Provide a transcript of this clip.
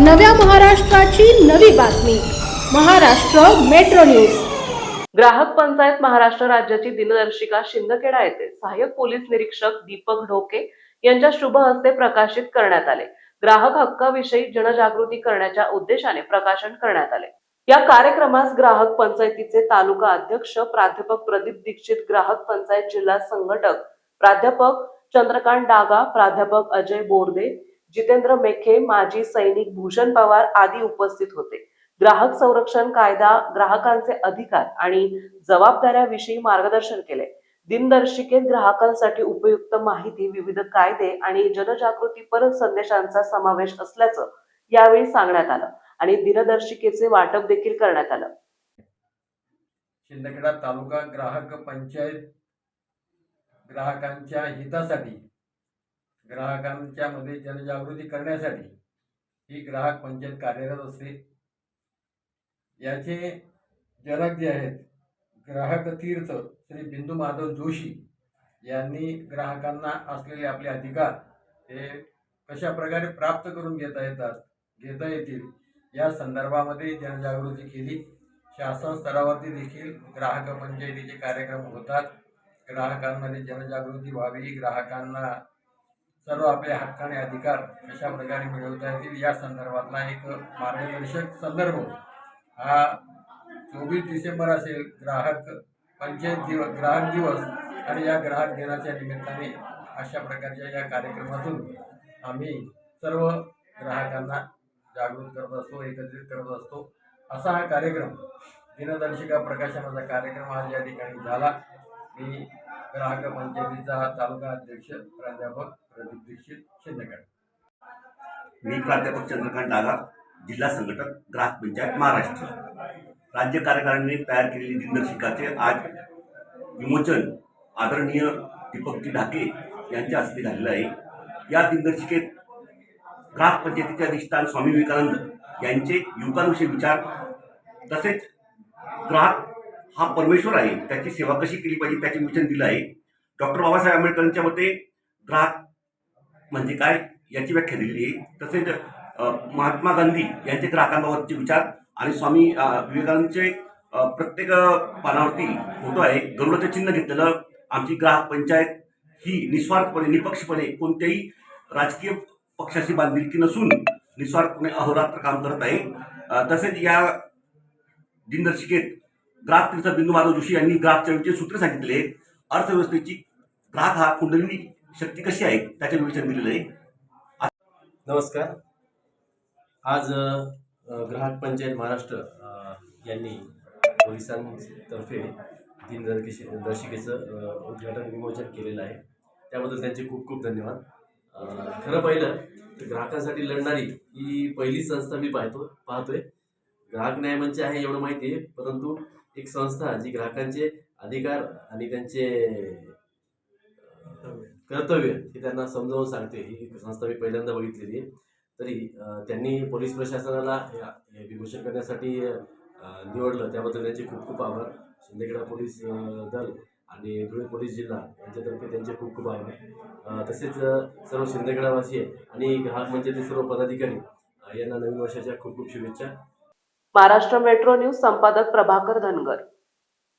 नव्या महाराष्ट्राची नवी बातमी महाराष्ट्र मेट्रो न्यूज। ग्राहक पंचायत महाराष्ट्र राज्याची दिनदर्शिका शिंदखेडा येथे सहाय्यक पोलीस निरीक्षक दीपक ढोके यांच्या शुभ हस्ते प्रकाशित करण्यात आले। ग्राहक हक्काविषयी जनजागृती करण्याच्या उद्देशाने प्रकाशन करण्यात आले। या कार्यक्रमास ग्राहक पंचायतीचे तालुका अध्यक्ष प्राध्यापक प्रदीप दीक्षित, ग्राहक पंचायत जिल्हा संघटक प्राध्यापक चंद्रकांत डागा, प्राध्यापक अजय बोर्दे, जितेंद्र मेखे, माजी सैनिक भूषण पवार आदी उपस्थित होते। ग्राहक संरक्षण कायदा, ग्राहकांचे अधिकार आणि जबाबदाऱ्याविषयी मार्गदर्शन केले। दिनदर्शिकेत ग्राहकांसाठी उपयुक्त माहिती, विविध कायदे आणि जनजागृतीपर संदेशांचा समावेश असल्याचं यावेळी सांगण्यात आलं आणि दिनदर्शिकेचे वाटप देखील करण्यात आलं। शिंदखेडा तालुका ग्राहक पंचायत ग्राहकांच्या हितासाठी, ग्राहकांच्या मध्ये जनजागृती करण्यासाठी ही ग्राहक पंचायत कार्यरत असते। याचे जनक जे आहेत ग्राहक तीर्थ श्री बिंदू माधव जोशी यांनी ग्राहकांना असलेले आपले अधिकार हे कशा प्रकारे प्राप्त करून घेता येतील या संदर्भामध्ये जनजागृती केली। शासन स्तरावरती देखील ग्राहक पंचायतीचे कार्यक्रम होतात। ग्राहकांमध्ये जनजागृती व्हावी, ग्राहकांना सर्व आपले हक्क आणि अधिकार कशा प्रकारे मिळवता येतील या संदर्भातला एक मार्गदर्शक संदर्भ हा 24 डिसेंबर असेल ग्राहक पंचायत ग्राहक दिवस, आणि या ग्राहक दिनाच्या निमित्ताने अशा प्रकारच्या या कार्यक्रमातून आम्ही सर्व ग्राहकांना जागृत करत असतो, एकत्रित करत असतो। असा हा कार्यक्रम दिनदर्शिका प्रकाशनाचा कार्यक्रम आज या ठिकाणी झाला। मी ग्राहक पंचायतीचा तालुका अध्यक्ष प्राध्यापक प्रदीप दीक्षित, शिंदखेडा। मी प्राध्यापक चंद्रकांत डागा, जिल्हा संघटक ग्राहक पंचायत महाराष्ट्र। राज्य कार्यकारिणीने तयार केलेली दिनदर्शिकाचे आज विमोचन आदरणीय दीपकजी ढाके यांच्या हस्ते झालेलं आहे। या दिनदर्शिकेत ग्राहक पंचायतीचे अधिष्ठान स्वामी विवेकानंद यांचे युवकांविषयी विचार, तसेच ग्राहक हा परमेश्वर आहे, त्याची सेवा कशी केली पाहिजे त्याचे विचन दिलं आहे। डॉक्टर बाबासाहेब आंबेडकरांच्या मते ग्राहक म्हणजे काय याची व्याख्या दिलेली आहे। तसेच महात्मा गांधी यांचे ग्राहकांबाबतचे विचार आणि स्वामी विवेकानंदचे प्रत्येक पानावरती फोटो आहे, गरुडाचं चिन्ह घेतलेलं। आमची ग्राहक पंचायत ही निस्वार्थपणे, निपक्षपणे कोणत्याही राजकीय पक्षाशी बांधिलकी नसून निस्वार्थपणे अहोरात्र काम करत आहे। तसेच या दिनदर्शिकेत ग्राहक तीर्थ बिंदू माधव जोशी यांनी ग्राहक चळवळीचे सूत्र सांगितले। अर्थव्यवस्थेची ग्राहक हा कुंडलिनी शक्ती कशी आहे त्याचे विवेचन दिलेलं आहे। नमस्कार। आज ग्राहक पंचायत महाराष्ट्र यांनी पोलिसांतर्फे दिनदर्शिकेचं उद्घाटन विमोचन केलेलं आहे, त्याबद्दल त्यांचे खूप खूप धन्यवाद। खरं पाहिलं तर ग्राहकांसाठी लढणारी ही पहिली संस्था मी पाहतोय। ग्राहक न्याय मंच आहे एवढं माहिती आहे, परंतु एक संस्था जी ग्राहकांचे अधिकार आणि त्यांचे कर्तव्य हे त्यांना समजावून सांगते, ही संस्था मी पहिल्यांदा बघितलेली आहे। तरी त्यांनी पोलीस प्रशासनाला विमोचन करण्यासाठी निवडलं, त्याबद्दल त्यांचे खूप खूप आभार। शिंदखेडा पोलीस दल आणि धुळे पोलीस जिल्हा यांच्यातर्फे त्यांचे खूप खूप आभार। तसेच सर्व शिंदखेडावासी आणि ग्राहक मंचाचे सर्व पदाधिकारी यांना नवीन वर्षाच्या खूप खूप शुभेच्छा। महाराष्ट्र मेट्रो न्यूज संपादक प्रभाकर धनगर।